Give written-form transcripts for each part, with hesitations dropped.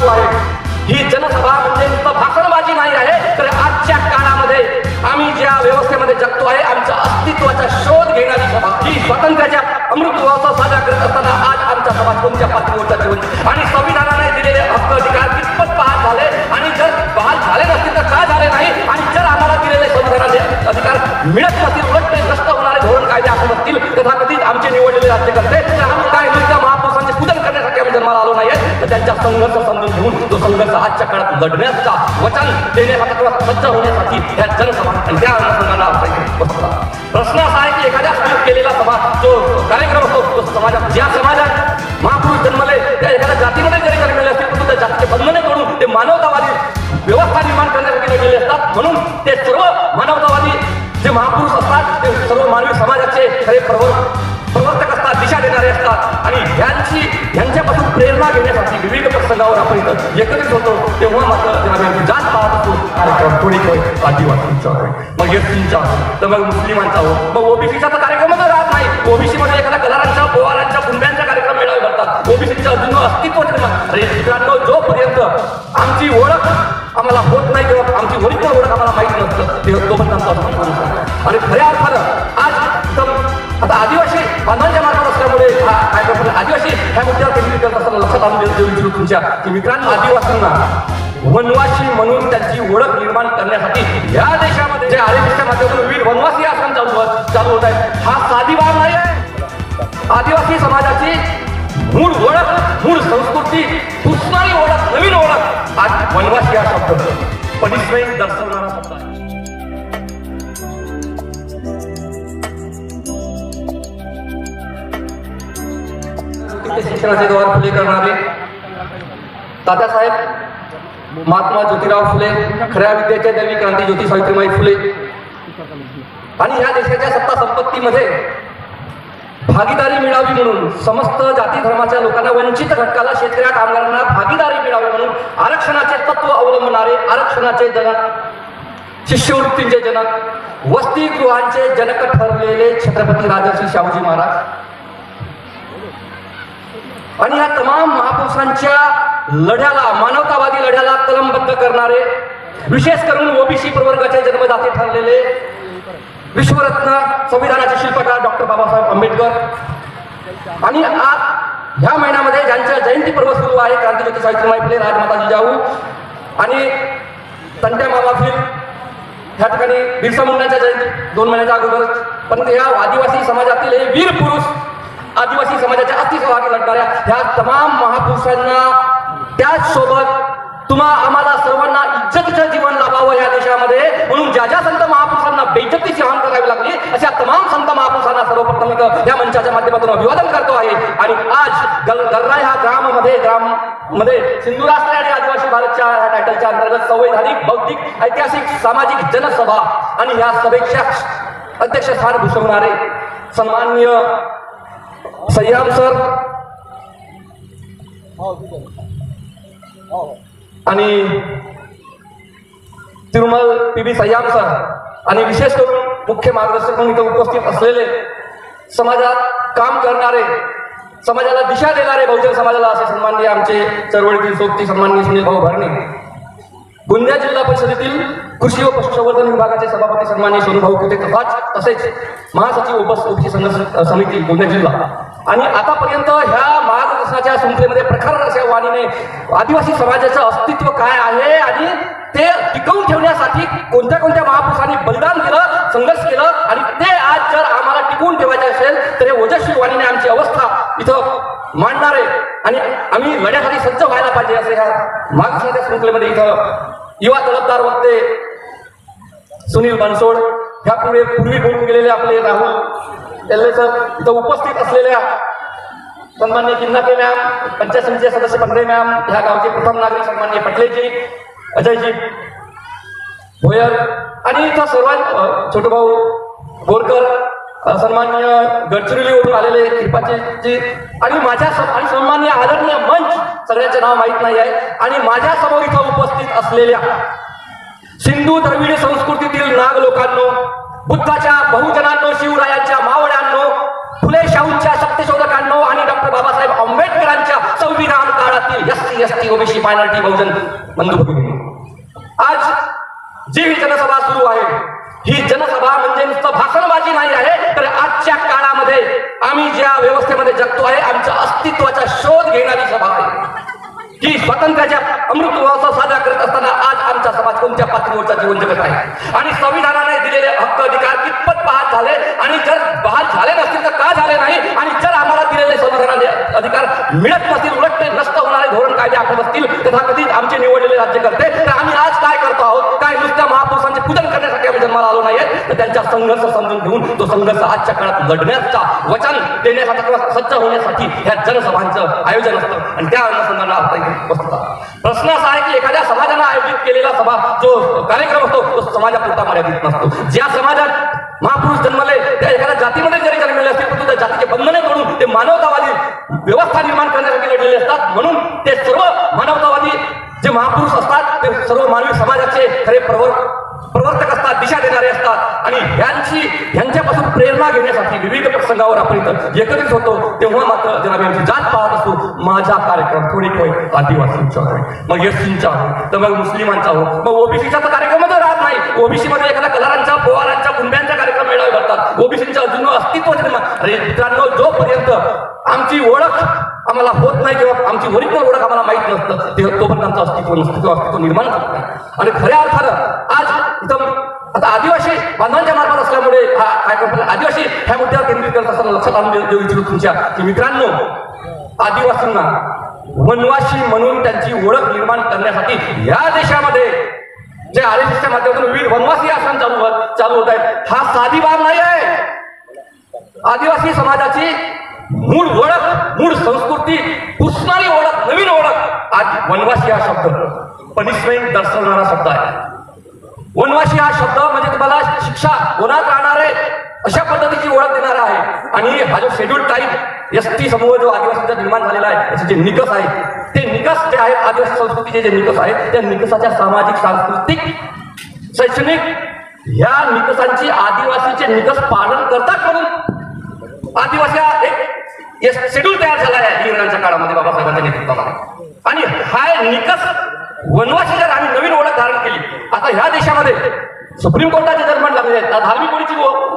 सांगतो आहे, ही जनसभा म्हणजे नुसतं भाषणबाजी नाही आहे, तर आजच्या काळामध्ये आम्ही ज्या व्यवस्थेमध्ये जगतो आहे आमच्या अस्तित्वाचा शोध घेणारी सभा. ही स्वातंत्र्याच्या अमृत महोत्सव साजरा करत असताना आज आमचा समाज कोणत्या पातळीवरचा जीवन आणि संविधानाने दिलेले हक्क अधिकार कितपत बहाल झाले आणि जर बहाल झाले नसतील तर का झाले नाही, आणि जर आम्हाला दिलेले संविधानाचे अधिकार मिळत नसतील, उलट ते नष्ट होणारे धोरण कायदे असं नसतील, तथाकथित आमचे निवडलेले राज्यकर्ते तर आम्ही काय नुसत्या महापुरुषांचे पूजन करण्यासाठी आम्ही जन्माला आलो नाही आहे, तर त्यांच्या संघर्ष समजून घेऊन तो संघर्ष आजच्या काळात लढण्याचा वचन देण्यासाठी किंवा सज्ज होण्यासाठी या जनसभा आणि त्या अनुषंगाला प्रश्न असा आहे की एखाद्या समाजात केलेला जो कार्यक्रम असतो तो समाजात ज्या समाजात महापुरुष जन्मले त्या एखाद्या जातीमध्ये जरी जन्मलेले असतील परंतु त्या जातीचे बंधने करून ते मानवतावादी व्यवस्था निर्माण करण्यासाठी गेले असतात. म्हणून ते सर्व मानवतावादी जे महापुरुष असतात ते सर्व मानवी समाजाचे खरे प्रवर्तक असतात, दिशा देणारे असतात, आणि ह्यांच्यापासून प्रेरणा घेण्यासाठी विविध प्रसंगावर आपण इथं एकत्रित होतो. तेव्हा मात्र जेव्हा जात पाहत असतो कार्यक्रम थोडी आदिवासींचा होय, मग एसटींचा तर मग मुस्लिमांचा हो, मग ओबीसीचा तर कार्यक्रमच राहत नाही. ओबीसी मध्ये एखाद्या गलारांच्या पोवारांच्या कुंड्यांचा कार्यक्रम मेळावे भरतात. ओबीसीचं अजून अस्तित्व मित्रांनो, जोपर्यंत आमची ओळख आम्हाला होत नाही किंवा आमची ओरिजिनल ओळख आम्हाला माहिती नसतं तोपर्यंत आमचा अस्तित्व. आणि खऱ्या अर्थानं आज आता आदिवासी बांधवांच्या मार्फत असल्यामुळे काय करतो आदिवासी ह्या मुद्द्यावर केंद्रित करत असताना लक्षात आणून देऊ इच्छितो तुमच्या की मित्रांनो, आदिवासींना वनवासी म्हणून त्यांची ओळख निर्माण करण्यासाठी या देशामध्ये जे आरएसएसच्या माध्यमातून विविध वनवासी आश्रम चालू होत आहेत, हा साधी बाब नाही आहे. आदिवासी समाजाची मूळ ओळख, मूळ संस्कृती, पुसणारी ओळख, नवीन ओळख आज वनवासी हा शब्द परिश्रम दर्शवणारा शब्द आहे. शिक्षणाचे द्वार खुले करणारे तात्यासाहेब महात्मा ज्योतिराव फुले, खऱ्या विद्याच्या देवी क्रांती ज्योती सावित्रीबाई फुले, आणि ह्या देशाच्या सत्ता संपत्तीमध्ये भागीदारी मिळावी म्हणून समस्त जाती धर्माच्या लोकांना, वंचित घटकाला, शेतकऱ्या कामगारांना भागीदारी मिळावी म्हणून आरक्षणाचे तत्व अवलंबणारे, आरक्षणाचे जनक, शिष्यवृत्तींचे जनक, वसतिगृहांचे जनक ठरलेले छत्रपती राजर्षी शाहूजी महाराज आणि या तमाम महापुरुषांच्या लढ्याला, मानवतावादी लढ्याला कलमबद्ध करणारे, विशेष करून ओबीसी प्रवर्गाचे जन्मदाते ठरलेले विश्वरत्न संविधानाचे शिल्पकार डॉक्टर बाबासाहेब आंबेडकर, आणि आज ह्या महिन्यामध्ये ज्यांच्या जयंती पर्व सुरू आहे, क्रांतीज्योती सावित्रीबाई फुले, राजमाता जिजाऊ आणि तंट्या मामाफिर, ह्या ठिकाणी बिरसा मुंडांच्या जयंती 2 महिन्याच्या अगोदर. पण या आदिवासी समाजातील हे वीर पुरुष, आदिवासी समाजाच्या अस्तित्वासाठी लढणाऱ्या ह्या तमाम महापुरुषांना, त्याचसोबत आम्हाला सर्वांना इज्जतीचं जीवन लाभावं या देशामध्ये, म्हणून ज्या ज्या संत महापुरुषांना बेइज्जती सहन करावी लागली अशा तमाम संत महापुरुषांना सर्वप्रथम या मंचाच्या माध्यमातून अभिवादन करतो आहे. आणि आज गल्ला ह्या ग्राममध्ये सिंधुराष्ट्र आणि आदिवासी भारतच्या ह्या टायटलच्या अंतर्गत संवैधानिक, बौद्धिक, ऐतिहासिक, सामाजिक जनसभा आणि या सभेच्या अध्यक्षस्थान भूषवणारे सन्माननीय सय्याम सर आणि तिरुमल पीबी सय्याम सर आणि विशेष करून मुख्य मार्गदर्शक म्हणून इथे उपस्थित असलेले समाजात काम करणारे, समाजाला दिशा देणारे, बहुजन समाजाला असे सन्माननीय आमचे चळवळीतील सोबती सन्माननीय सुनील भाऊ भरणे, गोंदिया जिल्हा परिषदेतील कृषी व पशुसंवर्धन विभागाचे सभापती सन्माननीय सोनूभाऊ कुटे, तसेच महासचिव ओबीसी संघर्ष समिती गोंदिया जिल्हा, आणि आतापर्यंत ह्या मार्गदर्शनाच्या संस्थेमध्ये प्रखर अशा वाणीने आदिवासी समाजाचं अस्तित्व काय आहे आणि ते टिकवून ठेवण्यासाठी कोणत्या कोणत्या महापुरुषांनी बलिदान दिलं, संघर्ष केलं, आणि ते आज जर आम्हाला टिकवून ठेवायचे असेल तर हे ओजस्वी वाणीने आमची अवस्था इथं मांडणारे आणि आम्ही लढ्यासाठी सज्ज व्हायला पाहिजे असे ह्या मार्गदर्शनाच्या शृंखलेमध्ये इथं युवा तलबदार वक्ते सुनील बनसोड, ह्या पूर्वी बोलून गेलेले आपले राहुल एल्ले सर, इथं उपस्थित असलेल्या सन्माननीय किन्नाके मॅम, पंचायत समितीचे सदस्य पंढरे मॅम, ह्या गावचे प्रथम नागरिक सन्माननीय पटलेजी, अजयजी भोयर, आणि इथं सर्वांत छोटू भाऊ बोरकर, सन्माननीय गडचिरोलीवरून आलेले कृपाची, आणि माझ्या आणि सन्माननीय आदरणीय मंच, सगळ्यांचे नाव माहीत नाही आहे, आणि माझ्या समोर इथं उपस्थित असलेल्या सिंधू द्रविड संस्कृतीतील नाग लोकांनो, बुद्धाच्या बहुजनांनो, शिवरायांच्या मावळ्यांनो, फुले शाहूंच्या सत्यशोधकांनो आणि डॉक्टर बाबासाहेब आंबेडकरांच्या संविधान काळातील SC ST OBC मायनॉरिटी बहुजन बंधू भगिनी, आज जी ही जनसभा सुरू आहे ही जनसभा म्हणजे नुसतं भाषणबाजी नाही आहे, तर आजच्या काळामध्ये आम्ही ज्या व्यवस्थेमध्ये जगतो आहे आमच्या अस्तित्वाचा शोध घेणारी सभा आहे. की स्वातंत्र्याच्या अमृत महोत्सव साजरा करत असताना आज आमचा समाज कोणत्या पातळीवरचा जीवन जगत आहे आणि संविधानाने दिलेले हक्क अधिकार कितपत बहाल झाले आणि जर बहाल झाले नसतील तर का झाले नाही, आणि जर आम्हाला दिलेले संविधानाने अधिकार मिळत नसतील, उलट ते नष्ट होणारे धोरण कायदे आखत असतील तथाकथित आमचे निवडलेले राज्यकर्ते, तर आम्ही आज काय करतो आहोत? काय नुसत्या महापुरुषांचे पूजन करण्यासाठी आम्ही जन्माला आलो नाहीये, तर त्यांचा संघर्ष समजून घेऊन तो संघर्ष आजच्या काळात लढण्याचा वचन देण्यासाठी किंवा सज्ज होण्यासाठी ह्या जनसभांचं आयोजन असतं. आणि त्या अनुषंगाने प्रश्न असा आहे की एखाद्या समाजानं आयोजित केलेला सभा जो कार्यक्रम असतो तो समाजापुरता मर्यादित नसतो. ज्या समाजात महापुरुष जन्मले त्या एखाद्या जातीमध्ये जरी जन्मलेले असतील परंतु त्या जातीचे बंधने तोडून ते मानवतावादी व्यवस्था निर्माण करण्यासाठी लढलेले असतात. म्हणून ते सर्व मानवतावादी जे महापुरुष असतात ते सर्व मानवी समाजाचे खरे प्रवर्तक असतात, दिशा देणारे असतात. आणि ह्यांच्यापासून प्रेरणा घेण्यासाठी विविध प्रसंगावर आपण इथं एकत्रित होतो. तेव्हा मात्र जनाब यांची जात पाहत असतो. माझा कार्यक्रम थोडी आदिवासींचा होय, मग एससींचा हो, तर मग मुस्लिमांचा हो, मग ओबीसीचा तर कार्यक्रमच राहत नाही. ओबीसी मध्ये एखाद्या कलारांचा, पोवारांच्या, कुंभ्यांचा कार्यक्रम मेळावे भरतात. ओबीसींच्या अजून अस्तित्व अरे मित्रांनो, जोपर्यंत आमची ओळख आम्हाला होत नाही किंवा आमची ओरिजिनल ओळख आम्हाला माहित नसतं तोपर्यंत आमचं अस्तित्व नसतं किंवा अस्तित्व निर्माण होत नाही. आणि खऱ्या अर्थानं आज इथं आता आदिवासी बांधवांच्या मार्फत असल्यामुळे हा कार्यक्रम आदिवासी ह्या मुद्द्यावर केंद्रित करत असताना लक्षात आणून देऊ इच्छितो तुमच्या की मित्रांनो, आदिवासींना वनवासी म्हणून त्यांची ओळख निर्माण करण्यासाठी या देशामध्ये जे RSSच्या माध्यमातून विविध वनवासी आश्रम चालू होत आहेत, हा साधी बाब नाही आहे. आदिवासी समाजाची मूळ ओळख, मूळ संस्कृती पुसणारी ओळख, नवीन ओळख आज वनवासी हा शब्द पनिशमेंट दर्शवणारा शब्द आहे. वनवासी हा शब्द म्हणजे तुम्हाला शिक्षा, गुन्ह्यात राहणारे अशा पद्धतीची ओळख देणारा आहे. आणि हा जो शेड्यूल ट्राईब ST समूह जो आदिवासीचा निर्माण झालेला आहे त्याचे जे निकष आहेत ते निकष जे आहेत आदिवासी संस्कृतीचे जे निकष आहेत त्या निकषाच्या सामाजिक, सांस्कृतिक, शैक्षणिक ह्या निकषांची आदिवासीचे निकष पालन करतात. म्हणून आदिवासी हा एक शेड्यूल तयार झाला आहे इंग्रजांच्या काळामध्ये बाबासाहेबांच्या नेतृत्वामध्ये. आणि हा निकष वनवासी जर आम्ही नवीन ओळख धारण केली, आता ह्या देशामध्ये सुप्रीम कोर्टाचे जजमेंट लागले आहेत. धार्मिक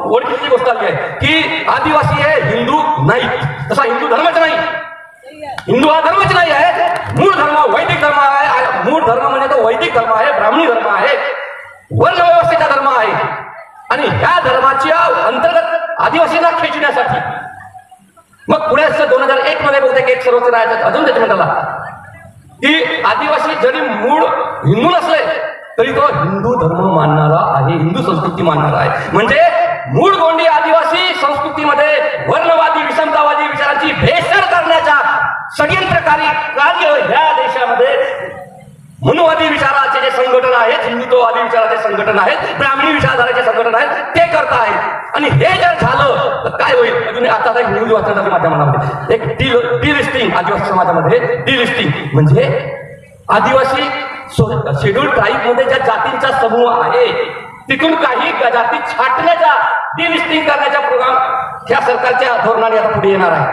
ओळखीची गोष्ट आली आहे की आदिवासी हे हिंदू नाही, तसा हिंदू धर्मच नाही. हिंदू हा धर्मच नाही आहे. मूळ धर्म वैदिक धर्म आहे. मूळ धर्म म्हणजे तो वैदिक धर्म आहे, ब्राह्मणी धर्म आहे, वर्ण व्यवस्थेचा धर्म आहे. आणि ह्या धर्माच्या अंतर्गत आदिवासींना खेचण्यासाठी मग पुढे 2001 मध्ये बहुतेक एक सर्वोच्च न्यायालयाचा अजून जजमेंट आला की आदिवासी जरी मूळ हिंदू नसले तरी तो हिंदू धर्म मानणारा आहे, हिंदू संस्कृती मानणारा आहे. म्हणजे मूळ गोंडी आदिवासी संस्कृतीमध्ये वर्णवादी, विषमतावादी विचारांची भेसळ करण्याच्या षड्यंत्रकारी कार्य ह्या देशामध्ये मनुवादी विचाराचे जे संघटन आहेत, हिंदुत्ववादी विचाराचे संघटन आहेत, ब्राह्मणी विचारधाराचे संघटन आहेत, ते करत आहेत. आणि हे जर झालं तर काय होईल? अजून आता एक न्यूज वाचण्याच्या माध्यमामध्ये एक डिलिस्टिंग आदिवासी समाजामध्ये डिलिस्टिंग म्हणजे आदिवासी शेड्यूल ट्राईब मध्ये ज्या जातींचा समूह आहे तिथून काही जाती छाटण्याचा, डिलिस्टिंग करण्याचा प्रोग्राम ह्या सरकारच्या धोरणाने आता पुढे येणार आहे.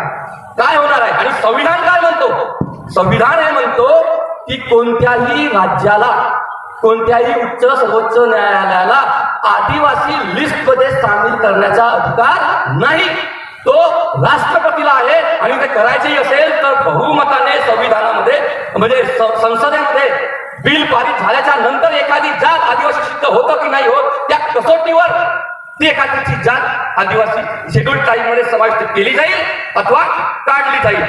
काय होणार आहे? आणि संविधान काय म्हणतो? संविधान हे म्हणतो की कोणत्याही राज्याला, कोणत्याही उच्च सर्वोच्च न्यायालयाला आदिवासी लिस्ट मध्ये सामील करण्याचा अधिकार नाही. तो राष्ट्रपतीला आहे. आणि ते करायचेही असेल तर बहुमताने संविधानामध्ये म्हणजे संसदेमध्ये बिल पारित झाल्याच्या नंतर एखादी जात आदिवासी सिद्ध होतं की नाही होत त्या कसोटीवर ती एखादीची जात आदिवासी शेड्यूल ट्राईब मध्ये समाविष्ट केली जाईल अथवा काढली जाईल.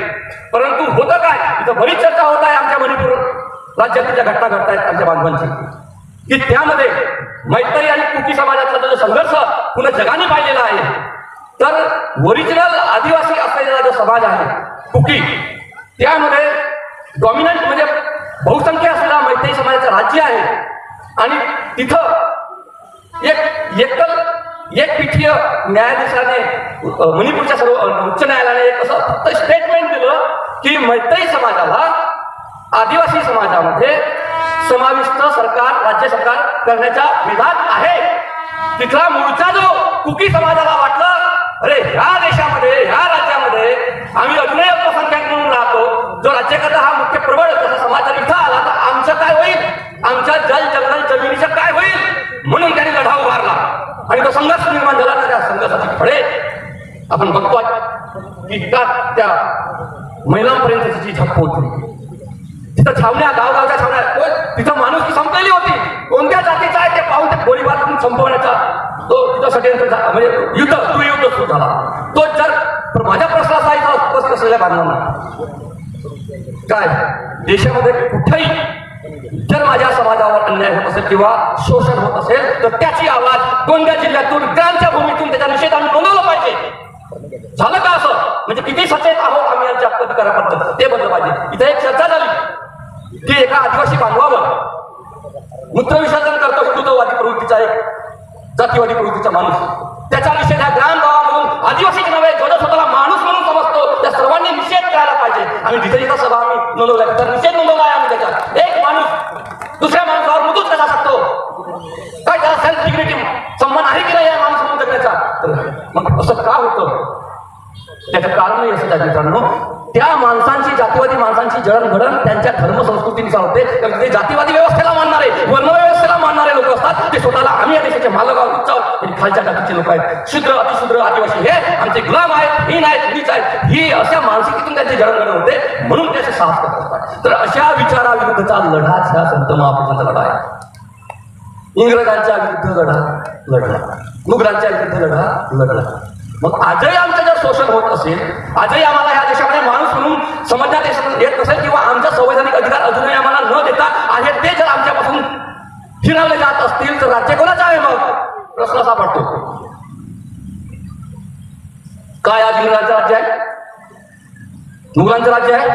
परंतु होतं काय? इथं बरीच चर्चा होत आहे आमच्या मणिपूर राज्यातील ज्या घटना घडतायत आमच्या बांधवांची की त्यामध्ये मैत्री आणि कुकी समाजातला जो संघर्ष पुन्हा जगाने पाहिलेला आहे. तर ओरिजिनल आदिवासी असलेला जो समाज आहे कुकी, त्यामध्ये डॉमिनंट म्हणजे बहुसंख्य असलेला मैत्री समाजाचं राज्य आहे. आणि तिथं एक पीठीय न्यायाधीशाने मणिपूरच्या सर्व उच्च न्यायालयाने एक असं फक्त स्टेटमेंट दिलं की मैत्री समाजाला आदिवासी समाजामध्ये समाविष्ट सरकार, राज्य सरकार करण्याचा विधान आहे. तिथला मूळचा जो कुकी समाजाला वाटलं अरे ह्या देशामध्ये, ह्या राज्यामध्ये आम्ही अजूनही अल्पसंख्याक म्हणून राहतो, जो राज्यकर्ता हा मुख्य गडबड तसा समाज जर इथं आला तर आमचं काय होईल, आमच्या जंगल जमिनीचं काय होईल, म्हणून त्यांनी लढा उभारला आणि तो संघर्ष निर्माण झाला. त्या संघर्षाची फळे आपण बघतो की त्या महिलांपर्यंत तिची झप होती. तिथं छावण्या, गावगावच्या छावण्या, तिथं माणूस की संपलेली होती. कोणत्या जातीचा आहे ते पाहून ते गोळीबार करून संपवण्याचा तो तिथं षडयंत्र म्हणजे युद्ध सुरू झाला. तो जर माझ्या प्रश्नाचा इथं उपस्थित असलेल्या बांधवांना काय देशामध्ये कुठेही जर माझ्या समाजावर अन्याय होत असेल किंवा शोषण होत असेल तर त्याची आवाज गोंदिया जिल्ह्यातून ग्रामच्या भूमीतून त्याच्या निषेध आम्ही नोंदवलं पाहिजे. झालं का असं, म्हणजे किती सचेत आहोत आम्ही यांच्या अधिकाराबद्दल ते बदल पाहिजे. इथे एक चर्चा झाली की एका आदिवासी बांधवावर मूत्रविसर्जन करतो हिंदुत्ववादी प्रवृत्तीचा एक जातीवादी प्रवृत्तीचा माणूस, त्याचा निषेध ह्या ग्राम गावामधून आदिवासीच नव्हे जो स्वतःला माणूस म्हणून समजतो त्या सर्वांनी निषेध करायला पाहिजे. आम्ही जिथे जिथं सभा आम्ही नोंदवल्या तर निषेध नोंदवला आहे आम्ही. त्याच्यात एक माणूस दुसऱ्या माणसावर मृत्यूच कसा शकतो, काय त्याला सेल्फ डिग्निटी सन्मान आहे की नाही या माणूस म्हणून जगण्याचा. तर मग असं का होतं त्याचं कारणही असं त्या मित्रांनो, त्या माणसांची जातीवादी माणसांची जडणघडण त्यांच्या धर्म संस्कृतीनुसार होते. ते जातीवादी व्यवस्थेला मानणारे वर्णव्यवस्थेला मानणारे लोक असतात ते स्वतःला आम्ही या देशाचे मालक आहोत, उच्च खालच्या जातीचे लोक आहेत, शूद्र अतिशूद्र आदिवासी हे आमचे गुलाम आहेत, ही नाहीत हीच आहेत, ही अशा मानसिकतेतून त्यांची जडणघडण होते म्हणून त्याचे साहस करत असतात. तर अशा विचाराविरुद्धचा लढाच ह्या संत महापुरुषांचा लढा आहे. इंग्रजांच्या विरुद्ध लढला, मुघलांच्या विरुद्ध लढला. मग आजही आमचं जर शोषण होत असेल, आजही आम्हाला ह्या देशामध्ये माणूस म्हणून समजण्यात येत नसेल किंवा आमचा संवैधानिक अधिकार अजूनही आम्हाला न देता आहे ते जर आमच्यापासून हिरावले जात असतील तर राज्य कोणाचं आहे? मग प्रश्न असा पडतो, काय आज इंग्रजांचं राज्य आहे, मुघलांचं राज्य आहे,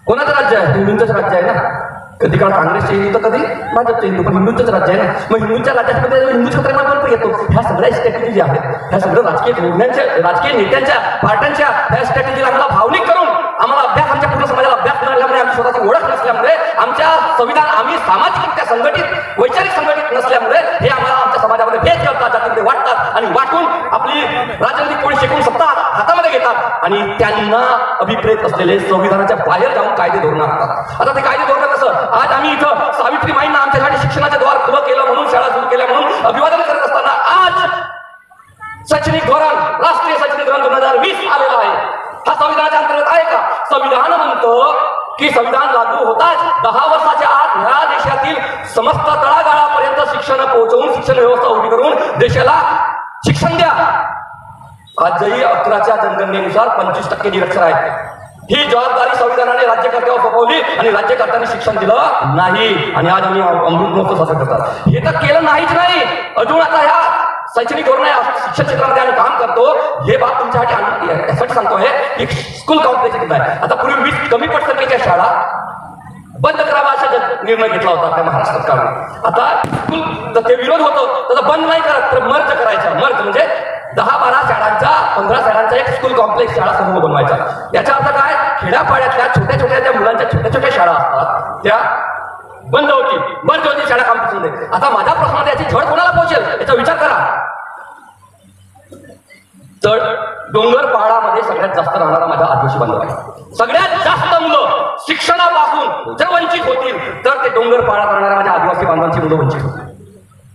कोणाचं राज्य आहे? हिंदूंचंच राज्य आहे ना. कधी काळ काँग्रेसचे हिंदू तर कधी भाजपचे हिंदू, पण हिंदूंचंच राज्य आहे ना. मग हिंदूंच्या राज्यामध्ये हिंदू छत्रपती येतो. ह्या सगळ्या स्ट्रॅटेजी ज्या आहेत ह्या सगळं राजकीय धोरणांच्या, राजकीय नेत्यांच्या, पार्ट्यांच्या ह्या स्ट्रॅटेजीला आम्हाला भावनिक करून आम्हाला अभ्यास, आमच्या पूर्ण समाजाला अभ्यास नसल्यामुळे, आमची स्वतःची ओळख नसल्यामुळे, आमच्या संविधान आम्ही सामाजिकरित्या संघटित वैचारिक संघटित नसल्यामुळे हे आम्हाला आमच्या समाजामध्ये भेद करतात, जातीमध्ये वाटतात आणि वाटून आपली राजनैतिक पोळी शेकून सत्ता हातामध्ये घेतात आणि त्यांना अभिप्रेत असलेले संविधानाच्या बाहेर जाऊन कायदे धोरणं आणतात. आता ते कायदे धोरणं कसं, आज आम्ही इथं सावित्रीबाईंना आमच्यासाठी शिक्षणाचे द्वार खुलं केलं म्हणून, शाळा सुरू केल्या म्हणून अभिवादन करत असताना आज शैक्षणिक धोरण, राष्ट्रीय शैक्षणिक धोरण 2020 आलेलं आहे. हा संविधानाच्या अंतर्गत आहे का? संविधान म्हणतं की संविधान लागू होताच 10 वर्षाच्या आत या देशातील समस्त तळागाळापर्यंत शिक्षण पोहोचवून, शिक्षण व्यवस्था उभी करून देशाला शिक्षण द्या. आजही 11च्या जनगणनेनुसार 25% निरक्षर आहेत. ही जबाबदारी संविधानाने राज्यकर्त्यावर सोपवली आणि राज्यकर्त्यांनी शिक्षण दिलं नाही आणि आज आम्ही अमृत महोत्सव साजरा करतात. हे तर केलं नाहीच नाही. अजून आता ह्या शैक्षणिक धोरण शिक्षण क्षेत्रामध्ये आम्ही काम करतो. हे बाब तुमच्यासाठी यासाठी सांगतोय की स्कूल कॉम्प्लेक्स आहे. आता पूर्वी 20 कमी पर्सेंटेजच्या शाळा बंद करावा असा निर्णय घेतला होता आपल्या महाराष्ट्र सरकारने. आता स्कूल ते विरोध होतो, त्याचा बंद नाही करत तर मर्ज करायचा. मर्ज म्हणजे 10-12 शाळांचा, 15 शाळांचा एक स्कूल कॉम्प्लेक्स शाळा समूह बनवायचा. याचा अर्थ काय, खेड्यापाड्यातल्या छोट्या छोट्या ज्या मुलांच्या छोट्या छोट्या शाळा असतात त्या बंद होती शाळा कॉम्प्लेक्समध्ये. आता माझ्या प्रश्नात याची झड कोणाला पोहोचेल याचा विचार करा. तर डोंगर पहाडामध्ये सगळ्यात जास्त राहणारा माझा आदिवासी बांधव आहे. सगळ्यात जास्त मुलं शिक्षणापासून जर वंचित होतील तर ते डोंगर पहाडात राहणाऱ्या माझ्या आदिवासी बांधवांची मुलं वंचित होतील.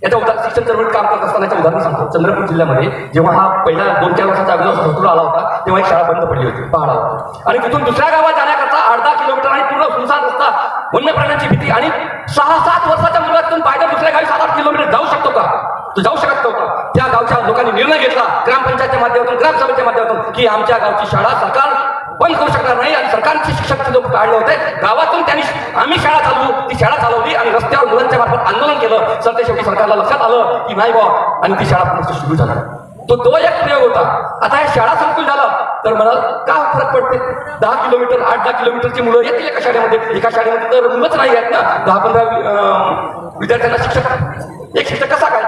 याच्या उदाहरण शिक्षण चळवळीत काम करत असतानाचं उदाहरण सांगतो. चंद्रपूर जिल्ह्यामध्ये जेव्हा हा पहिला 2-4 वर्षाचा अगोदर भरपूर आला होता तेव्हा एक शाळा बंद पडली होती पहाडावर आणि तिथून दुसऱ्या गावात जाण्याकरता 8-10 किलोमीटर आणि पूर्ण सुनसान रस्ता, वन्य प्राण्यांची भीती आणि 6-7 वर्षाच्या मुलातून पायदळ दुसऱ्या गावी 7-8 किलोमीटर जाऊ शकतो का? तो जाऊ शकत नव्हता. त्या गावच्या लोकांनी निर्णय घेतला ग्रामपंचायतच्या माध्यमातून, ग्रामसभेच्या माध्यमातून की आमच्या गावची शाळा सरकार बंद करू शकणार नाही आणि सरकारचे शिक्षक लोक काढले होते गावातून. त्यांनी आम्ही शाळा चालवू, ती शाळा चालवली आणि रस्त्यावर मुलांच्या मार्फत आंदोलन केलं. सर ते शेवटी सरकारला लक्षात आलं की नाही बा आणि ती शाळा पुढे सुरू झाला. तो एक प्रयोग होता. आता हे शाळा संकुल झालं तर मला का फरक पडते? 10 किलोमीटर 8-10 किलोमीटरची मुलं येतील एका शाळेमध्ये. एका शाळेमध्ये तर मुलंच नाही आहेत ना. 10-15 विद्यार्थ्यांना शिक्षक, एक शिक्षक कसा काय?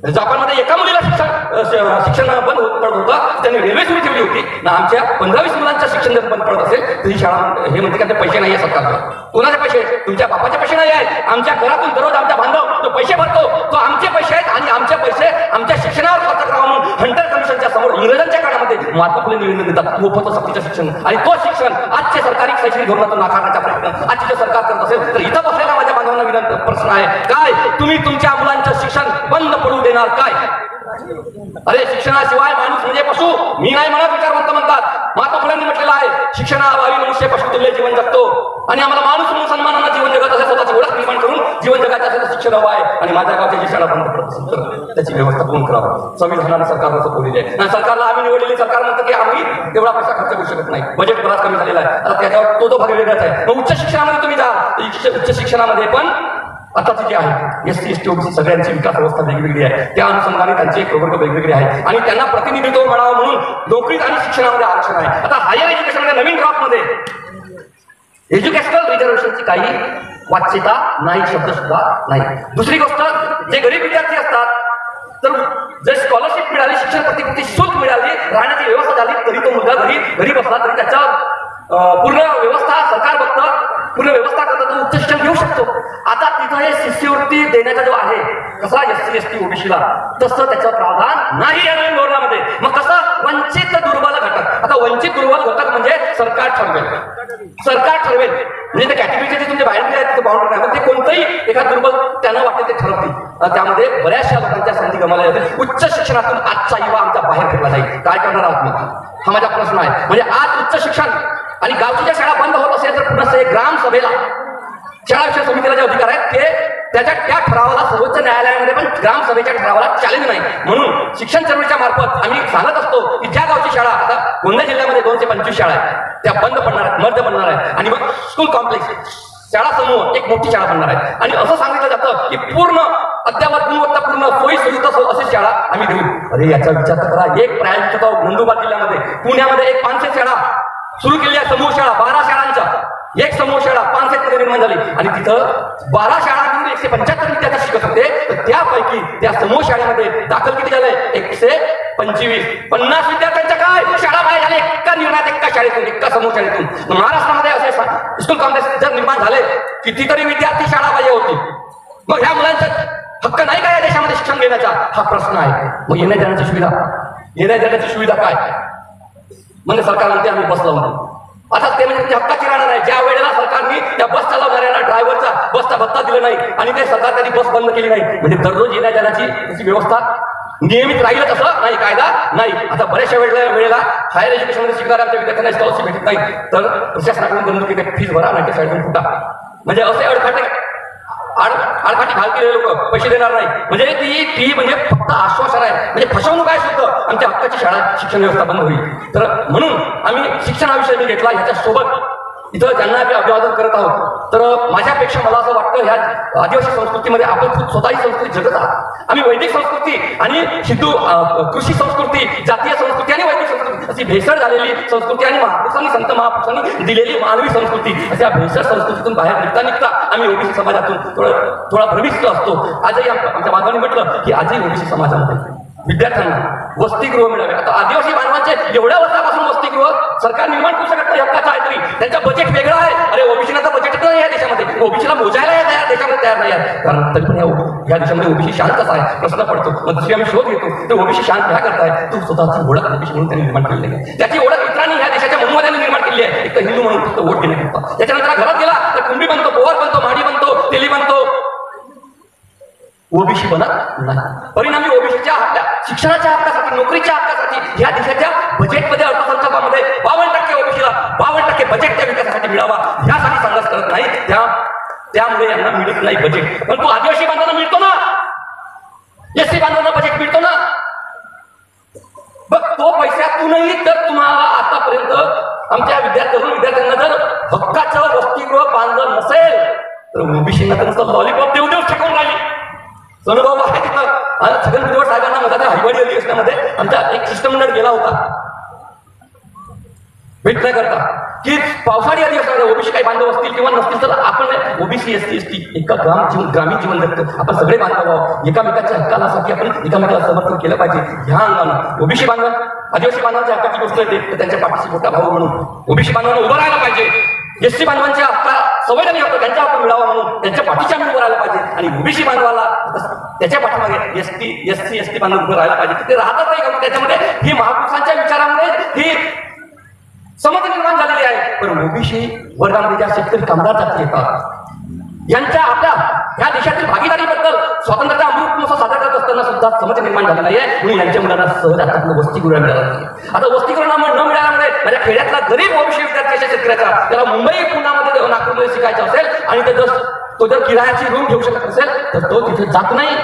जापानमध्ये एका मुलीला शिक्षण बंद पडत होतं, त्यांनी रेल्वे सुरू ठेवली होती ना. आमच्या 15-20 मुलांचं शिक्षण जर बंद पडत असेल तर ही शाळा हे म्हणते का ते पैसे नाही आहे सरकारला. कोणाचे पैसे? तुमच्या बापाचे पैसे नाही आहेत. आमच्या घरातून दररोज आमचा बांधव तो पैसे भरतो, तो आमचे पैसे आहेत आणि आमचे पैसे आमच्या शिक्षणावर खर्च करावा म्हणून हंटर कमिशनच्या समोर इंग्रजांच्या काळामध्ये महात्मा फुले निवेदन देतात मोफत सक्तीचं शिक्षण, आणि तो शिक्षण आजचे सरकारी शैक्षणिक धोरणातून नाकारण्याचा प्रयत्न आजचे जे सरकार करत असेल तर इथं बसलेला माझ्या बांधवांना विनंती प्रश्न आहे, काय तुम्ही तुमच्या मुलांचं शिक्षण बंद पडू देणार काय? अरे शिक्षणाशिवाय माणूस म्हणजे पशु, मी नाही म्हणत, विचारवंत म्हणतात. महात्मा फुलेंनी म्हटलेलं आहे, शिक्षणाअभावी मनुष्य पशुतुल्य जीवन जगतो, आणि आम्हाला माणूस म्हणून सन्मानानं जीवन जगत असेल, स्वतःची ओळख निर्माण करून जीवन जगायचं असेल तर शिक्षण हवं आहे. आणि माझ्या गावच्या जी शाळा बंद पडत असेल तर त्याची व्यवस्था कोण करावं? संविधानानं सरकारनं सोपवलेली आहे, आणि सरकारला आम्ही निवडलेली सरकार म्हणतं की आम्ही तेवढा पैसा खर्च करू शकत नाही, बजेट बराच कमी झालेला आहे. आता त्याच्यावर तो भाग वेगळाच आहे. मग उच्च शिक्षणामध्ये तुम्ही जा, उच्च शिक्षणामध्ये पण आताची जी आहे SC ST OBC सगळ्यांची विकास व्यवस्था वेगवेगळी आहे, त्या अनुषंगाने त्यांचे प्रवर्ग वेगवेगळे आहेत, आणि त्यांना प्रतिनिधित्व मिळावं म्हणून नोकरीत आणि शिक्षणामध्ये आरक्षण आहे. आता हायर एज्युकेशनमध्ये नवीन ड्रॉपमध्ये एज्युकेशनल रिझर्वेशनची काही वाच्यता नाही, शब्द सुद्धा नाही. दुसरी गोष्ट, जे गरीब विद्यार्थी असतात तर जर स्कॉलरशिप मिळाली, शिक्षण प्रतिपूर्ती शुल्क मिळाली, राहण्याची व्यवस्था झाली, तरी तो मुलगा घरी बसला तरी त्याच्या पूर्ण व्यवस्था सरकार बघतं, पूर्ण व्यवस्था करतं, तो उच्च शिक्षण घेऊ शकतो. आता तिथं हे शिष्यवृत्ती देण्याचा जो आहे कसा SC ST OBCला, तसं त्याचं प्रावधान नाही या नवीन धोरणामध्ये. मग कसं वंचित दुर्बल घटक, आता वंचित दुर्बल घटक म्हणजे सरकार ठरवेल म्हणजे त्या कॅटेगरीचे जे तुमचे बाहेर आहेत तिथे बाउंड्री नाही, मग ते कोणतंही एका दुर्बल त्यांना वाटते ते ठरवतील. त्यामध्ये बऱ्याचशा लोकांच्या संधी गमावल्या जातील. उच्च शिक्षणातून आजचा युवा आमचा बाहेर फिरला जाईल, काय करणार आहात मग? हा माझा प्रश्न आहे. म्हणजे आज उच्च शिक्षण आणि गावची ज्या शाळा बंद होत असेल तर पुन्हा ग्रामसभेला शाळा विषय समितीला जे अधिकार आहेत ते त्या ठरावाला सर्वोच्च न्यायालयामध्ये पण ग्रामसभेच्या ठरावाला चॅलेंज नाही. म्हणून शिक्षण चळवळीच्या मार्फत आम्ही सांगत असतो की ज्या गावची शाळा, आता गोंदिया जिल्ह्यामध्ये 225 शाळा आहेत, त्या बंद पडणार आहेत, मर्ज बनणार आहेत, आणि मग स्कूल कॉम्प्लेक्स शाळा समूह एक मोठी शाळा बनणार आहे, आणि असं सांगितलं जातं की पूर्ण अद्यावत गुणवत्तापूर्ण सोयी सुविधा अशी शाळा आम्ही देऊ. अरे याचा विचार तर करा. एक प्रायोजित नंदुरबार जिल्ह्यामध्ये पुण्यामध्ये एक 500 शाळा सुरू केली आहे, समूह शाळा 12 शाळांच्या, एक समूह शाळा 500 मध्ये निर्माण झाली, आणि तिथं 12 शाळा मिळून 175 विद्यार्थी शिकत होते. तर त्यापैकी त्या समूह शाळेमध्ये दाखल किती झालंय? 125. 50 विद्यार्थ्यांच्या काय शाळा बाहेर झाले एका निर्णयात, एका शाळेतून, एका समूह शाळेतून. महाराष्ट्रामध्ये असे स्कूल कॉम्प्लेक्स जर निर्माण झाले, कितीतरी विद्यार्थी शाळा पाहिजे होती. मग ह्या मुलांचा हक्क नाही का या देशामध्ये शिक्षण घेण्याचा? हा प्रश्न आहे. मग येण्या जाण्याची सुविधा काय? म्हणजे सरकार म्हणते आम्ही बस लावून. आता ते म्हणजे हक्काची राहणार आहे. ज्या वेळेला सरकारने त्या बस चालवणाऱ्याला ड्रायव्हरचा बसचा भत्ता दिला नाही आणि ते सरकार त्यांनी बस बंद केली नाही, म्हणजे दररोज येण्या जाण्याची त्याची व्यवस्था नियमित राहिलं तसं नाही, कायदा नाही. आता बऱ्याचशा वेळेला हायर एज्युकेशनमध्ये शिकणाऱ्या आमच्या विद्यार्थ्यांना स्कॉलरशिप भेटत नाही, तर प्रशासनाकडून बंधुकी फीस भरा नाही त्या शाळेतून फुटा, म्हणजे असे आडकाठी घालतील लोक, पैसे देणार नाही. म्हणजे ती फी म्हणजे फक्त आश्वासन आहे, म्हणजे फसवणूक आहे सुद्धा. आमच्या हक्काची शाळा शिक्षण व्यवस्था बंद होईल. तर म्हणून आम्ही शिक्षण हा विषय मी घेतला. ह्याच्यासोबत इथं ज्यांना आम्ही अभिवादन करत आहोत, तर माझ्यापेक्षा मला असं वाटतं ह्या आदिवासी संस्कृतीमध्ये आपण खूप स्वतःही संस्कृती जगत आहात. आम्ही वैदिक संस्कृती आणि हिंदू कृषी संस्कृती, जातीय संस्कृती आणि वैदिक संस्कृती अशी भेसळ झालेली संस्कृती, आणि महापुरुषांनी संत महापुरुषांनी दिलेली मानवी संस्कृती, अशा भेसळ संस्कृतीतून बाहेर निघता आम्ही ओबीसी समाजातून थोडा भ्रमिष्ट असतो. आजही आमच्या बांधवांनी म्हटलं की आजही ओबीसी समाजामध्ये विद्यार्थ्यांना वसतिगृह मिळावे. आता आदिवासी बांधवांचे एवढ्या वर्षापासून वसतिगृह सरकार निर्माण करू शकत नाही, हक्काचं आहे तरी त्यांचं बजेट वेगळं आहे. अरे ओबीसीला तर बजेट नाही या देशामध्ये, ओबीसीला मोजायला या देशामध्ये तयार नाही आहे. कारण तरी पण या देशामध्ये ओबीसी शांत कसा आहे प्रश्न पडतो. मग दुसरी आम्ही शोध घेतो, तर ओबीसी शांत ह्या करताय, तू स्वतःची ओळख ओबीसी म्हणून त्यांनी निर्माण केली आहे. त्याची ओळख इतरांनी ह्या देशाच्या मनोमताने निर्माण केली आहे. एक तर हिंदू म्हणून फक्त वोट देण्याकरता. त्याच्यानंतर घरात गेला तर कुंभी बनतो, पोवर बनतो, माडी बनतो, तेली बनतो, ओबीसी बनत नाही. परिणामी ओबीसीच्या शिक्षणाच्या हक्कासाठी, नोकरीच्या हक्कासाठी या देशाच्या बजेटमध्ये, अर्थसंकल्पामध्ये 52% ओबीसीला 52% बजेट त्या विकासासाठी मिळावा यासाठी संघर्ष करत नाही. त्यामुळे यांना मिळत नाही बजेट. पण तो आदिवासी बांधवांना मिळतो ना, SC बांधवांना बजेट मिळतो ना. बघ तो पैशातूनही जर तुम्हाला आतापर्यंत आमच्या विद्यार्थ्यांना जर हक्काचं वसतिगृह बांधलं नसेल तर ओबीसीना तर नुसतं लॉलीपॉप देऊ शिकवून राहिली. सोनूभाऊ आहे तिथं. छगन भुजबळ साहेबांना माझा त्या हरिवाडी अधिवेशनामध्ये आमचा एक शिष्टमंडळ गेला होता भेट नाही करता की पावसाळी अधिवेशनामध्ये ओबीसी काही बांधव असतील किंवा नसतील तर आपण ओबीसी SC ST एका ग्रामीण जीवन जगतो. आपण सगळे बांधव आहोत. एकामेकाच्या हक्कासाठी आपण एकामेकाला समर्थन केलं पाहिजे. ह्या अंगानं ओबीसी बांधव, आदिवासी बांधवांच्या हक्काची गोष्ट येते तर त्यांच्या पाठीशी मोठा भाऊ म्हणून ओबीसी बांधवांना उभं राहायला पाहिजे. SC बांधवांच्या हक्का संवैधानिक हक्क त्यांच्या हक्क मिळावा म्हणून त्यांच्या पाठीच्या आम्ही उभं राहायला पाहिजे. आणि आणि ओबीसी बांधवाला त्याच्या पाठीमागे एससी बांधव उभं राहायला पाहिजे. ते राहतच नाही का? त्याच्यामध्ये ही महापुरुषांच्या विचारामुळे ही समज निर्माण झालेली आहे. पण ओबीसी वर्गामध्ये ज्या शेतकरी कामगार जाती येतात यांच्या आपल्या ह्या देशातील भागीदारीबद्दल स्वातंत्र्याचा अमृत महोत्सव साजरा करत असताना सुद्धा समज निर्माण झालेला आहे. म्हणून यांच्या मुलांना सहज आता वसतिगृह मिळालं. आता वसतिगृहामुळे न मिळाल्यामुळे माझ्या खेड्यातला गरीब ओबीसी विद्यार्थी शेतकऱ्याचा त्याला मुंबई पुण्यामध्ये नागपूरमध्ये शिकायचं असेल आणि तो जर किरायाची रूम घेऊ शकत असेल तर तो तिथे जात नाही.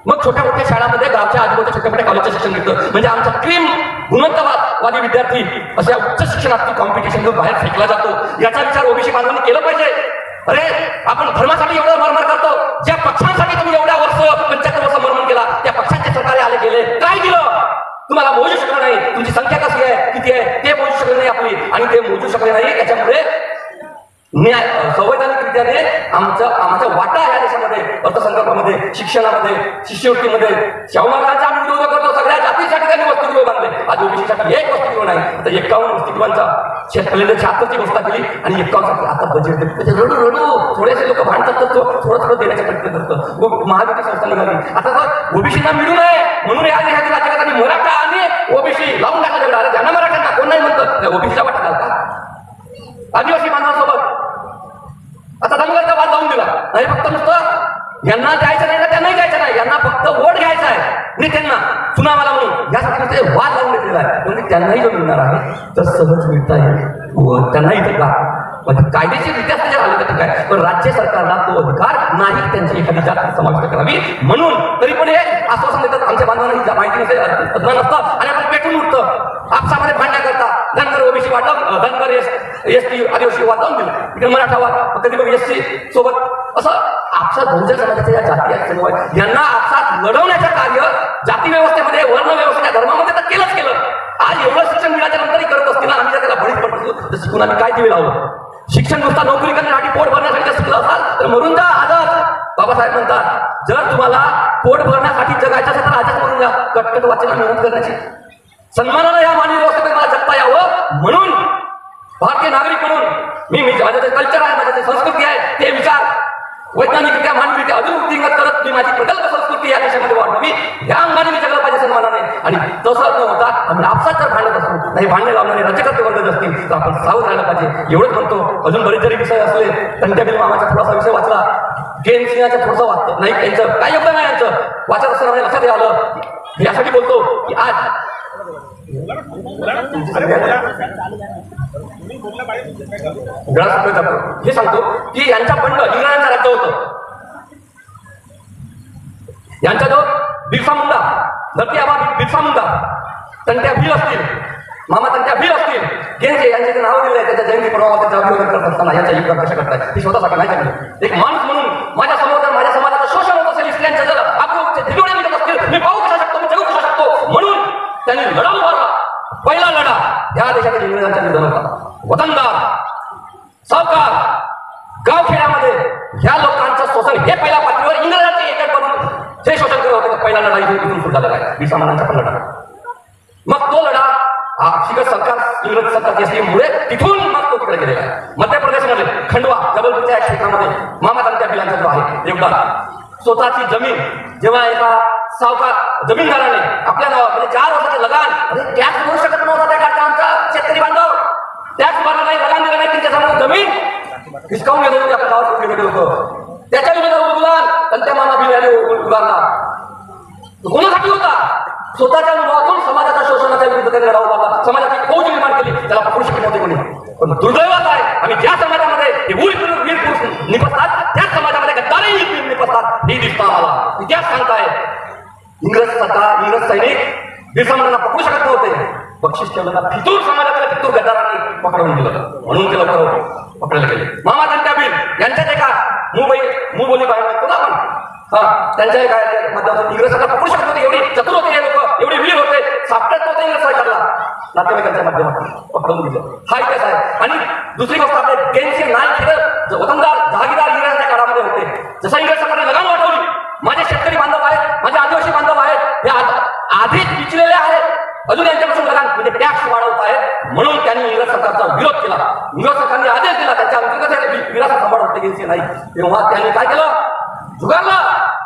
मग छोट्या मोठ्या शाळांमध्ये गावच्या आजूबाजूच्या छोट्या मोठ्या कॉलेजचं शिक्षण घेतं. म्हणजे आमचा क्रीम गुणवत्तावादी विद्यार्थी अशा उच्च शिक्षणात कॉम्पिटिशन बाहेर फेकला जातो. याचा विचार ओबीसी बांधवांनी केला पाहिजे. अरे आपण धर्मासाठी एवढं मरमर करतो, ज्या पक्षांसाठी तुम्ही एवढ्या वर्ष 75 वर्ष मरमर केला त्या पक्षांचे सरकार आले गेले, काय दिलं तुम्हाला? मोजू शकलं नाही. तुमची संख्या कशी आहे, किती आहे ते मोजू शकले नाही आपली, आणि ते मोजू शकले नाही. त्याच्यामुळे संवैधानिकरित्याने आमचा वाटा या देशामध्ये अर्थसंकल्पामध्ये, शिक्षणामध्ये, शिष्यवृत्तीमध्ये शाहू महाराजांचा आम्ही विरोध करतो. सगळ्या जातीसाठी त्यांनी वसतिगृह बांधले. आज ओबीसीसाठी एक वसतिगृह नाही. आता 51 वसतिगृहांचा शेतकऱ्याने 76ची घोषणा केली आणि 51 आता बजेट रडू थोडेसे लोक भांडतात तर थोडं देण्याचा प्रयत्न करतो. महाविकास संस्था निघाली. आता तर ओबीसीना मिळू नये म्हणून या देशातील राज्यकर्त्यांनी मराठा आणि ओबीसी लावून टाकला झगडा. अरे त्यांना मराठ्यांना कोण नाही म्हणतं, ओबीसीचा वाटा घालता. आदिवासी बांधवांसोबत आता धनगरचा वाद लावून दिला नाही. फक्त नुसतं यांना द्यायचं नाही ना त्यांनाही द्यायचं नाही, यांना फक्त वोट घ्यायचा आहे नेत्यांना चुनावाला म्हणून यासाठी नुसते वाद लावून घेतलेला आहे. म्हणजे त्यांनाही जो मिळणार आहे तर सहज मिळता येईल. त्यांनाही तर का म्हणजे कायदेशीररित्या त्याच्या आले तर काय, पण राज्य सरकारला तो अधिकार नाही त्यांची एखादी जात समाविष्ट करावी. म्हणून तरी पण हे आश्वासन देतात आमच्या बांधवांना माहिती नसेल, अज्ञान असतं आणि आपण पेटून उठतं. आपसामध्ये भांडण्या करता. धनगर ओबीसी वाटप, धनगर एसटी आदिवासी वाद लावून दिलं, इकडे मराठा वाद, कधी मग एससी सोबत असं आपसात बहुजन समाजाच्या या जाती आहेत यांना आपसात लढवण्याचं कार्य जाती व्यवस्थेमध्ये, वर्ण व्यवस्थेच्या धर्मामध्ये तर केलं. आज एवढं शिक्षण मिळाल्या नंतरही करत असतील ना, आम्ही जर त्याला बळीच पडतो तर शिकून आम्ही काय दिवे लावलं? शिक्षण नुसता नोकरी करण्यासाठी, पोट भरण्यासाठी जर शिकलं असाल तर मरून जा आजच. बाबासाहेब म्हणतात जर तुम्हाला पोट भरण्यासाठी जगायचं असेल तर आजच मरून जा. कटकट वाचना मेहनत करण्याची सन्मानानं या मानवी व्यवस्थेमध्ये मला जगता यावं म्हणून भारतीय नागरिक म्हणून मी माझं जे कल्चर आहे, माझं जे संस्कृती आहे ते विचार वैज्ञानिकरित्या, मानवीरित्या अजून करत मी माझी प्रकल्प संस्कृती या देशामध्ये वाढवावी या अंगाने मी जगलं पाहिजे सन्मानाने. आणि तसं न होता आम्ही आपसात जर भांडत असू, नाही भांडणे लावणारे राज्यकर्ते वर्ग असतील तर आपण सावध राहायला पाहिजे. एवढंच म्हणतो. अजून बरेच जरी विषय असले, तंट्याबिल मामाचा थोडासा विषय वाचला, गेन सिंहाचा थोडंसं वाचतं नाही, त्यांचं काय योगदान आहे यांचं वाचत असताना लक्षात आलं. यासाठी बोलतो की आज हे सांगतो की यांचा बंड इंग्रजांचं राज्य होतं. यांचा जो बिरसा मुंडा, धरती आबा बिरसा मुंडा, तंट्या भील असतील, मामा तंट्या भील असतील, यांचे जे नाव दिले त्याच्या जयंती परवा त्याचा अभिवादन करत असताना यांच्या युद्धात कशा करताय ती स्वतःसाठी नाही सांगितलं. एक माणूस म्हणून माझ्या समोर जर माझ्या समाजाचं शोषण होत असेल, स्त्रियांच्या जर आपण धिडोळे निघत असतील, मी पाहू कशा शकतो, मी जगू कशा शकतो, म्हणून त्यांनी लढा उभारला. पहिला लढा या देशातील इंग्रजांच्या विरोधात होता. वतनदार, सावकार, गावखेड्यामध्ये ह्या लोकांचं शोषण हे पहिल्या पातळीवर इंग्रजांचे एजंट बनून जे शोषण करत होते, पहिला लढा इथून सुरू झालेला आहे. बिरसा मुंडांचा पण लढा. मग तो लढा शिखर सरकार, इंग्रज सरकारची असल्यामुळे तिथून मग तो तिकडे गेलेला आहे. मध्य प्रदेशमध्ये खंडवा, जबलपूरच्या क्षेत्रामध्ये मामा तंट्या भिलांचा जो आहे योगदान, स्वतःची जमीन जेव्हा एका सावकार जमीनदाराने आपल्या नावावर म्हणजे 4 वर्षाचे लगान, टॅक्स भरू शकत नव्हता त्या काळचा आमचा शेतकरी बांधव, टॅक्स भरला नाही, लगान दिलं नाही, त्यांच्यासमोर जमीन हिसकावून गेले होते आपल्या गावात गेले लोक. त्याच्या विरोधात उद्गार तंट्या मामा भिलाने उभारला. कोणासाठी होता? स्वतःच्या अनुभवातून समाजाच्या शोषणाच्या विरुद्ध त्यांनी लढा उभारला, समाजाची फौज निर्माण केली. त्याला पकडू शकत नव्हते कोणी. पण दुर्दैवात आहे आम्ही ज्या समाजामध्ये वीर पुरुष निपसतात त्याच समाजामध्ये गद्दारही वीर निपसतात हे दिसतं आम्हाला. इतिहास सांगताय इंग्रज सरकार, इंग्रज सैनिक बिरसा मुंडांना पकडू शकत नव्हते. बक्षीस ठेवलं, फितूर समाजातल्या फितूर गद्दारांनी पकडून दिलं, म्हणून ते लवकर पकडायला गेले. मामा तंट्या भिल यांच्यात एका मुबोली बाहेर म्हणतो ना आपण, त्यांच्या काय मध्यावर इंग्रज सरकार पकडू शकत होते. एवढी चतुर होते हे लोक, एवढी वीर होते, सापडत नव्हते इंग्रज सरकारला. नातेवाईकांच्या माध्यमातून पकडून दिलं. हा इतिहास आहे. आणि दुसरी गोष्ट आपले गेनसिंग नाईक हे वतनदार, जहागीरदार इंग्रजांच्या काळामध्ये होते. जसं इंग्रज सरकारने लगान वाढवली, माझे शेतकरी बांधव आहेत, माझे आदिवासी बांधव आहेत, हे आधीच पिचलेले आहेत, अजून यांच्यापासून लगान म्हणजे टॅक्स वाढवत आहेत, म्हणून त्यांनी इंग्रज सरकारचा विरोध केला. इंग्रज सरकारने आदेश दिला, त्यांच्या अंतर्गत विरासत सांभाळ होते गेनसिंग नाईक. तेव्हा त्यांनी काय केलं, झुगारला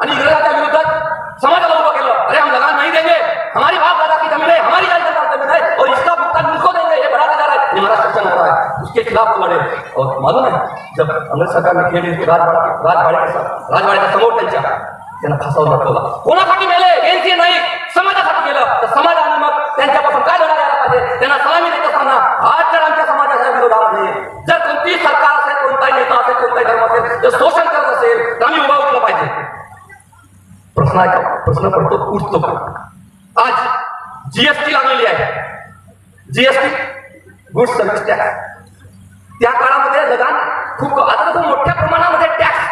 आणि इंग्रजांच्या विरुद्धात समाजाला उभं केलं। अरे हम लगान नहीं देंगे, हमारी बाप दादा की जमीन है, हमारी जान जमीन है और इसका भुगतान उनको देंगे, ये बड़ा नजर है, ये हमारा शासन हो रहा है। उसके खिलाफ लड़े और मालूम है जब अंग्रेज सरकार ने खेळ राजवाड्याच्या समोर त्यांना फसवलं लटकवला। कोणासाठी मेले? गेनसी नाही, समाजासाठी केलं। तर समाजाने मग त्यांच्यापासून काय लढा द्यायला पाहिजे? त्यांना सलामी देत असताना आज जर आमच्या समाजाच्या विरोधामध्ये जर कोणतीही सरकार असेल, कोणताही नेता असेल, कोणताही धर्म असेल, जर शोषण करत असेल तर आम्ही उभा उठलं पाहिजे। प्रश्न पडतो, उठतो का? आज जीएसटी लागलेली आहे, जीएसटी गुड्स सर्व्हिस टॅक्स। त्या काळामध्ये लगान खूप आता खूप मोठ्या प्रमाणामध्ये टॅक्स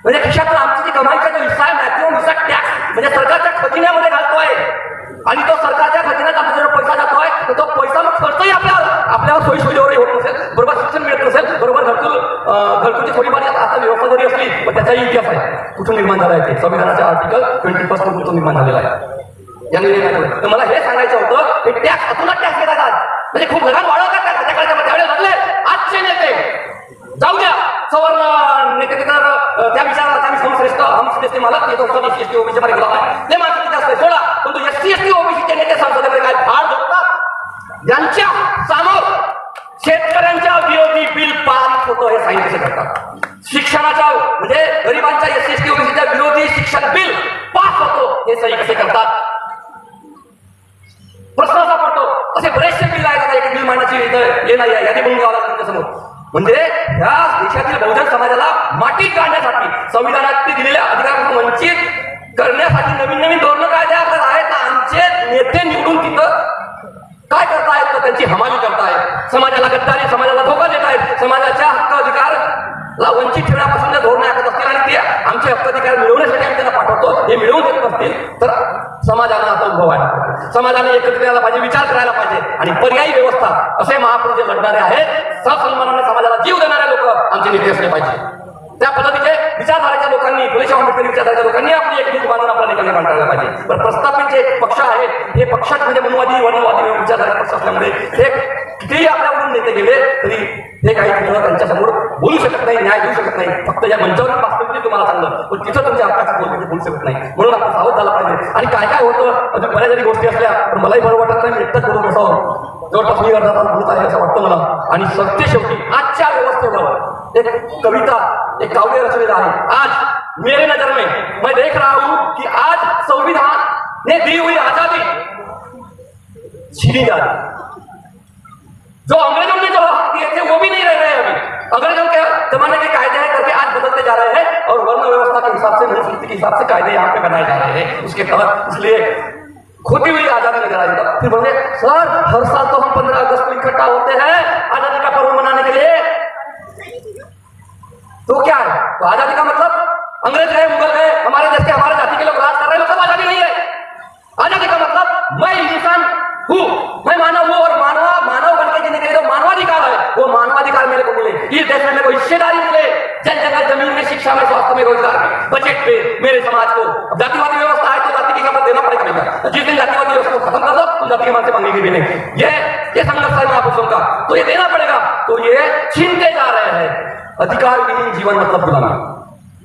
म्हणजे खिशातून आमची जी कमाईचा जो हिस्सा आहे मॅक्सिमम हिस्सा टॅक्स म्हणजे सरकारच्या खजिन्यामध्ये घालतोय आणि तो सरकारच्या खजिन्यात आपला जो पैसा जातोय तर तो पैसा मग खर्चही आपल्यावर सोयीसुविधेवरही होत नसेल, बरोबर शिक्षण मिळत नसेल, बरोबर घरकुलची थोडीफार आता व्यवस्था जरी असली पण त्याचाही इतिहास आहे। कुठून निर्माण झाला आहे ते संविधानाच्या आर्टिकल 21 कुठून निर्माण झालेला आहे या निर्णयामुळे। तर मला हे सांगायचं होतं की टॅक्स अतुलच टॅक्स घेतात आज, म्हणजे खूप लगान वाढवतात का त्यावेळेस लागले आजचे नेते जाऊ द्या सवर्ण नेते तर त्या विचाराला आम्ही समश्रेष्ठ हमश्रेष्ठ मला येतो एसटी ओबीसी मध्ये गुलाम आहे ते मात्र जास्त सोडा, पण एससी एसटी ओबीसीचे नेते संसदेमध्ये काय फार झोपतात ज्यांच्या समोर शेतकऱ्यांच्या विरोधी बिल पारित होतं हे साहित्य करतात, शिक्षणाच्या म्हणजे गरिबांच्या एससी एसटी ओबीसीच्या विरोधी शिक्षण बिल पास होतो हे सही कसे करतात? प्रश्न असा पडतो असे बरेचसे बिल आहेत एक बिल मांडण्याची हे नाही आहे यादी बनवून घ्यावं लागतं समोर। म्हणजे या देशातील बहुजन समाजाला मातीत काढण्यासाठी संविधानात दिलेल्या अधिकारापासून वंचित करण्यासाठी नवीन नवीन धोरणं कायदे आहेत। आमचे नेते निवडून तिथं काय करतायत तर त्यांची हमाली करतायत, समाजाला गद्दारी, समाजाला धोका देत आहेत, समाजाच्या हक्क अधिकारला वंचित ठेवण्यापासून जे धोरणं आखत असतील आणि ते आमचे हक्क अधिकार मिळवण्यासाठी आम्ही त्यांना पाठवतो हे मिळवून देत असतील तर समाजाला आता उभं व्हायला पाहिजे, समाजाने एकत्र यायला पाहिजे, विचार करायला पाहिजे आणि पर्यायी व्यवस्था असे महापुरुष जे लढणारे आहेत सन्मानाने समाजाला जीव देणारे लोक आमचे नेते असले पाहिजे। त्या पद्धतीचे विचारधारेच्या लोकांनी फुले आंबेडकरी विचारधारेच्या लोकांनी आपली एक नीट बांधून आपला निकाल मांडायला पाहिजे। पण प्रस्थापित जे पक्ष आहेत हे पक्षात म्हणजे मनवादी वर्णवादी विचारधारा पक्ष असल्यामुळे हे कितीही आपल्याकडून नेते गेले तरी हे काही त्यांच्यासमोर बोलू शकत नाही, न्याय देऊ शकत नाही। फक्त या मंचावर वास्तविक तुम्हाला सांगलं पण तिथं तुमच्या हक्काचं बोलू शकत नाही, म्हणून आपण सावध झालं पाहिजे। आणि काय काय होतं अजून बऱ्याच जरी गोष्टी असल्या पण मलाही बरं वाटत नाही, एकटंच बोलून बसावं जवळपास मी अर्धा तास बोलत आहे असं वाटतं मला। आणि सत्य शेवटी आजच्या व्यवस्थेवर एक कविता एक काव्य रचलेला आहे। आज मेरे नजर में मैं देख रहा हूं कि आज संविधान ने दी हुई आजादी छीनी जा रही, जो अंग्रेजों ने जो हक दिए थे वो भी नहीं रह रहे अभी, अंग्रेजों के जमाने के कायदे हैं करके आज बदलते जा रहे हैं और वर्ण व्यवस्था के हिसाब से मनुस्मृति के हिसाब से कायदे यहाँ पे बनाए जा रहे हैं उसके तहत, इसलिए खोती हुई आजादी नजर आई। फिर बोले सर हर साल तो हम 15 अगस्त को इकट्ठा होते हैं आजादी का पर्व मनाने के लिए, तो क्या है? तो आजादी का मतलब अंग्रेज गए, मुगल गए, हमारे देश के हमारे जाति के लोग राज कर रहे हैं, सब आजादी नहीं है। आजादी का मतलब मैं इंसान हूं, मैं मानव हूं और मानव बन के जीने के लिए जो मानवाधिकार है वो मानवाधिकार मेरे को मिले, इस देश में मेरे को हिस्सेदारी मिले, जल जगह जमीन में, शिक्षा में, स्वास्थ्य में, रोजगार में, बजट पे मेरे समाज को। जातिवादी व्यवस्था है तो जाति की खबर देना पड़ेगा, जिस दिन जातिवादी व्यवस्था को खत्म कर दो तो जाति के मान से मांगेगी भी नहीं। ये संघर्ष है महापुरुषों का, तो ये देना पड़ेगा, तो ये छीनते जा रहे हैं। अधिकार विहीन जीवन मतलब गुलामी,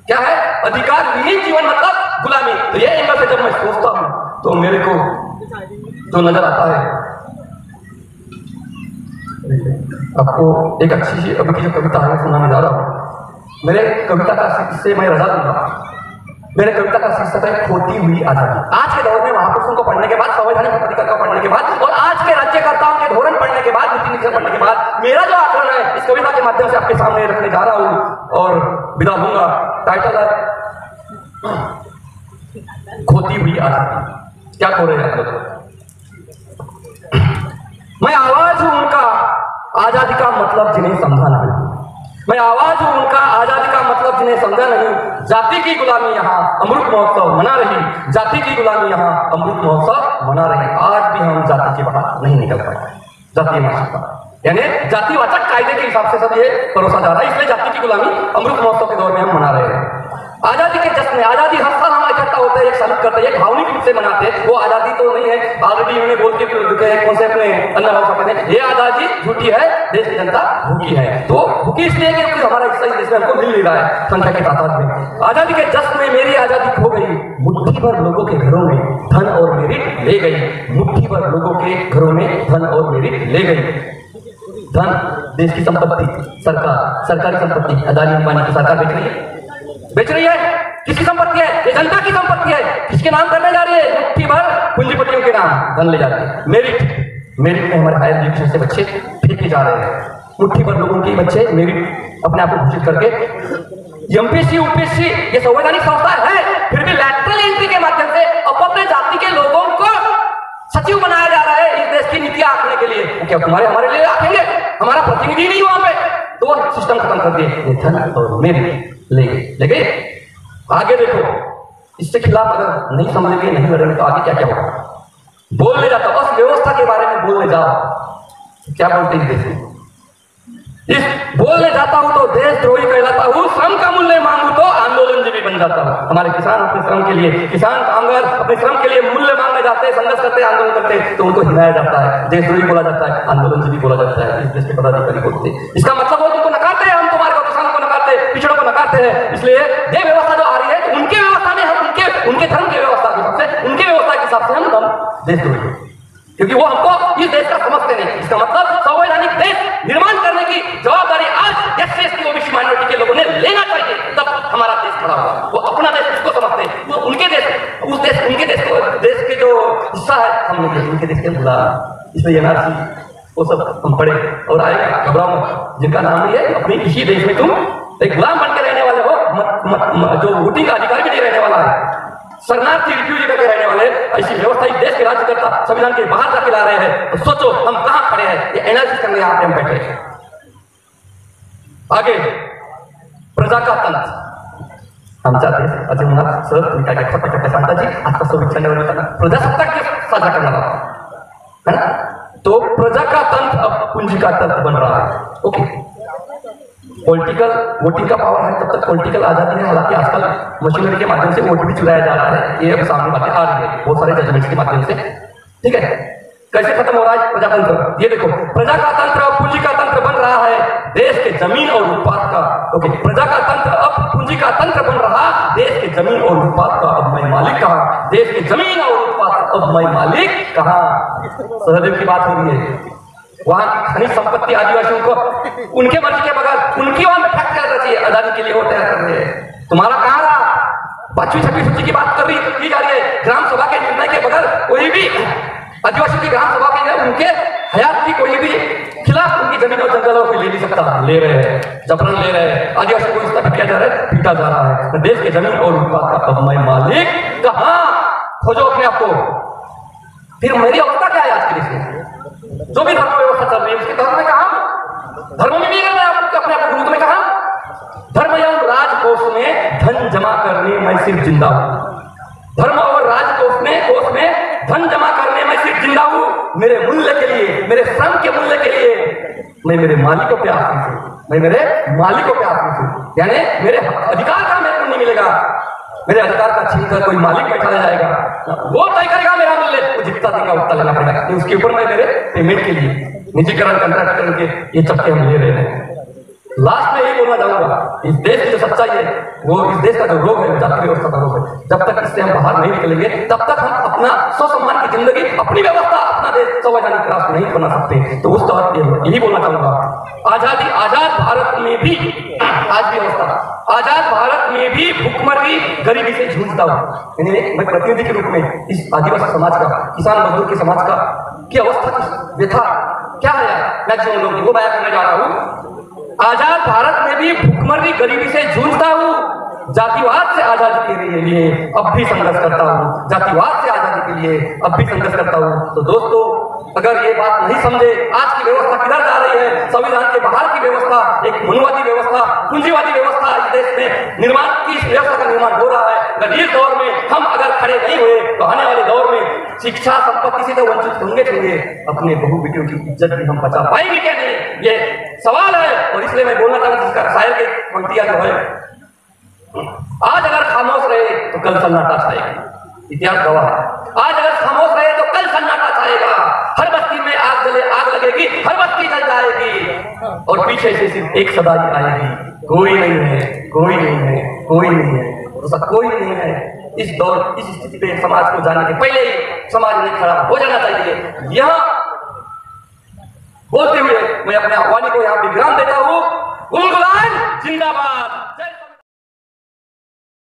क्या है? अधिकार विहीन जीवन मतलब गुलामी। तो ये एंगल से जब मैं सोचता हूं तो मेरे को जो नजर आता है, आपको एक अच्छी सी अभी की जो कविता है सुनाने जा रहा हूं। मेरे कविता का इससे मैं रजा दूंगा। मेरे कविता का शीर्षक है खोती हुई आजादी। आज के दौर में महापुरुषों को पढ़ने के बाद, संवैधानिक अधिकार को पढ़ने के बाद और आज के राज्यकर्ताओं के धोरण पढ़ने के बाद, नीति निरीक्षण पढ़ने के बाद मेरा जो आकलन है इस कविता के माध्यम से आपके सामने रखने जा रहा हूं और विदा दूंगा। टाइटल है खोती हुई आजादी। क्या खो रहे हैं? मैं आवाज हूं उनका, आजादी का मतलब जिन्हें समझा नहीं। मैं आवाज हूं उनका, आजादी का मतलब जिन्हें समझा नहीं। जाति की गुलामी यहाँ अमृत महोत्सव मना रही, जाति की गुलामी यहाँ अमृत महोत्सव मना रही। आज भी हम जाति के बाहर नहीं निकल पाए। जातीय मानसिकता यानी जातिवाचक कायदे के हिसाब से सब ये परोसा जा रहा है, इसलिए जाति की गुलामी अमृत महोत्सव के दौर में हम मना रहे हैं। आजादी के जश्न में, आजादी हर साल हम इकट्ठा होते हैं, एक साबित करते हैं, एक भावनिक रूप से मनाते, वो आजादी तो नहीं है। ऑलरेडी इन्होंने बोल के कौन से अपने अन्ना कहते हैं ये आजादी झूठी है, देश की जनता भूखी है। तो भूखी इसलिए कि हमारा हिस्सा देश में हमको मिल नहीं रहा है संख्या के तादाद में। आजादी के जश्न में मेरी आजादी खो गई, मुट्ठी भर लोगों के घरों में धन और मेरिट ले गई। मुट्ठी भर लोगों के घरों में धन और मेरिट ले गई। धन देश की संपत्ति, सरकारी संपत्ति अदानी अंबानी की सरकार बेच रही है। किसकी संपत्ति है? ये जनता की संपत्ति है। किसके नाम करने जा रही है? मुट्ठी भर पूंजीपतियों के नाम धन ले जाते हैं। मेरिट में हमारे हायर एजुकेशन से बच्चे फेंके जा रहे हैं। मुट्ठी भर लोगों के बच्चे मेरिट अपने आप को घोषित करके एमपीएससी यूपीएससी ये संवैधानिक संस्था है, फिर भी लैटरल एंट्री के माध्यम से अपने जाति के लोगों को सचिव बनाया जा रहा है इस देश की नीतियां आंकने के लिए। क्या हमारे लिए आंकेंगे? हमारा प्रतिनिधि नहीं वहां पे, तो सिस्टम खत्म कर दिए। धन और मेरिट ले गए। आगे देखो, इसके खिलाफ अगर नहीं समझेंगे, नहीं लड़ेंगे तो आगे क्या क्या होगा। बोलने जाता हूं, बस व्यवस्था के बारे में बोलने जाओ, क्या बोलते हैं देश में? इस बोलने जाता हूं तो देशद्रोही कहलाता हूं, श्रम का मूल्य मांगू तो आंदोलनजीवी बन जाता हूं। हमारे किसान अपने श्रम के लिए, किसान कामगार अपने श्रम के लिए मूल्य मांगने जाते हैं, संघर्ष करते हैं, आंदोलन करते हैं, तो उनको हिलाया जाता है, देशद्रोही बोला जाता है, आंदोलनजीवी बोला जाता है। इस देश के पदाधिकारी बोलते हैं। इसका मतलब वो तुमको नकारते हैं, हम तुम्हारे को, किसानों को नकारते हैं, पिछड़ों को नकारते हैं। इसलिए ये व्यवस्था जो आ रही है, तो उनके व्यवस्था में हम उनके धर्म की व्यवस्था के हिसाब से, उनके व्यवस्था के हिसाब से हम देशद्रोही, क्योंकि वो हमको इस देश का समझते नहीं। इसका मतलब संवैधानिक देश निर्माण करने की जवाबदारी आज एससी एसटी ओबीसी माइनॉरिटी के लोगों ने लेना चाहिए, तब हमारा देश खड़ा होगा। वो अपना देश उसको समझते हैं, वो उनके देश उनके देश के जो हिस्सा है, हम उनके देश के गुलाम। इसलिए एनआरसी वो सब हम पढ़े और आएगा, घबराओ, जिनका नाम नहीं है, अपने इसी देश में तुम एक गुलाम बन के रहने वाले हो। जो वोटिंग का अधिकार भी नहीं रहने वाला है, शरणार्थी रिफ्यूजी करके रहने वाले, ऐसी व्यवस्था इस देश के राज्यकर्ता संविधान के बाहर जाके ला रहे हैं। तो सोचो हम कहां खड़े हैं, ये एनालिसिस करने यहाँ पे हम बैठे हैं। आगे प्रजा का तंत्र हम चाहते हैं अजय मुना सर तुम्ही काय काय खोटा सांगता जी, आता 26 जानेवारी होता प्रजासत्ताक दिवस साजरा करना है ना, तो प्रजा का तंत्र अब पूंजी का तंत्र बन रहा है। ओके, पॉलिटिकल वोटिंग का पावर है, तब तक पॉलिटिकल आजादी है। हालांकि आजकल मशीनरी के माध्यम से वोट भी चुराया जा रहा है, ये अब सामने बातें आ रही है बहुत सारे जजमेंट्स के माध्यम से। ठीक है, कैसे खत्म हो रहा है प्रजातंत्र? ये देखो, प्रजा का तंत्र अब पूंजी का तंत्र बन रहा है, देश के जमीन और उत्पाद का। ओके, प्रजा का तंत्र अब पूंजी का तंत्र बन रहा, देश के जमीन और उत्पाद का अब मैं मालिक कहाँ? देश के जमीन और उत्पाद अब मैं मालिक कहाँ? सहदेव की बात हो रही है, वहां की खनिज संपत्ति आदिवासियों को उनके मर्जी के बगैर उनकी वहां पे फैक्ट्री कर रही है, अदानी के लिए वो तैयार कर रहे हैं। तुम्हारा कहां रहा? 5वीं 6वीं सूची की बात की जा रही है, ग्राम सभा के निर्णय के बगैर कोई भी आदिवासी की ग्राम सभा के उनके हयात की कोई भी खिलाफ उनकी जमीन और जंगलों को ले नहीं सकता। ले रहे हैं, जबरन ले रहे हैं, आदिवासी को इस तरह किया जा रहा है, पीटा जा रहा है। देश के जमीन और उत्पाद का अब मैं मालिक कहां? खोजो अपने आप को। फिर मेरी अवस्था क्या है आज के देश में? जो भी धर्म व्यवस्था चल रही है उसके धर्म में कहा, धर्म में भी कर रहे हैं अपने आप गुरु में कहा, धर्म एवं राजकोष में धन जमा करने मैं सिर्फ जिंदा हूं। धर्म और राजकोष में धन जमा करने में सिर्फ जिंदा हूं। मेरे मूल्य के लिए, मेरे श्रम के मूल्य के लिए मैं मेरे मालिकों पे आश्रित हूं, मैं मेरे मालिकों पे आश्रित हूं। यानी मेरे अधिकार का मेरे को नहीं मिलेगा, मेरे अधिकार का छीन कर कोई मालिक बैठा जाएगा, वो तय करेगा मेरा मूल्य, वो जितना देगा उतना लेना पड़ेगा। उसके ऊपर मैं मेरे पेमेंट के लिए निजीकरण कंट्रैक्ट करके ये चक्के हम ले रहे हैं। लास्ट में यही बोलना चाहूंगा, इस देश की जो सच्चाई है, वो इस देश का जो रोग है, जाति व्यवस्था का रोग है, जब तक इससे हम बाहर नहीं निकलेंगे तब तक हम अपना स्वसम्मान की जिंदगी, अपनी व्यवस्था, अपना देश संवैधानिक राष्ट्र नहीं बना सकते। तो उस तरह यही बोलना चाहूंगा, आजाद भारत में भी आज भी अवस्था, आजाद भारत में भी भूखमरी गरीबी से जूझता हूं। मैं प्रतिनिधि के रूप में इस आदिवासी समाज का, किसान मजदूर के समाज का की अवस्था की व्यथा क्या है, मैक्सिमम लोग वो बयान करने जा रहा हूं। आजाद भारत में भी भूखमरी गरीबी से जूझता हूं, जातिवाद से आजादी के लिए अब भी संघर्ष करता हूं, जातिवाद से आजादी के लिए अब भी संघर्ष करता हूं। तो दोस्तों, अगर ये बात नहीं समझे, आज की व्यवस्था किधर जा रही है, संविधान के बाहर की व्यवस्था, एक मनुवादी व्यवस्था, पूंजीवादी व्यवस्था इस देश में निर्माण की व्यवस्था का निर्माण हो रहा है। अगर इस दौर में हम अगर खड़े नहीं हुए तो आने वाले दौर में शिक्षा संपत्ति से तो वंचित होंगे, अपने बहु बेटियों की इज्जत भी हम बचा पाएंगे क्या नहीं, ये सवाल है। और इसलिए मैं बोलना चाहूंगा, जिसका शायर की पंक्तियां जो है, आज अगर खामोश रहे तो कल सन्नाटा छाएगा। इतिहास गवाह है। लगेगी, हर बत्ती जल जाएगी और पीछे से सिर्फ एक सदा ही आएगी, कोई नहीं है, कोई नहीं है, कोई नहीं है, ऐसा कोई नहीं है। इस दौर इस स्थिति पे समाज को जाने के पहले ही समाज में खड़ा हो जाना चाहिए। यह बोलते हुए मैं अपने आह्वानी को यहाँ विराम देता हूँ। गुलगुलान जिंदाबाद।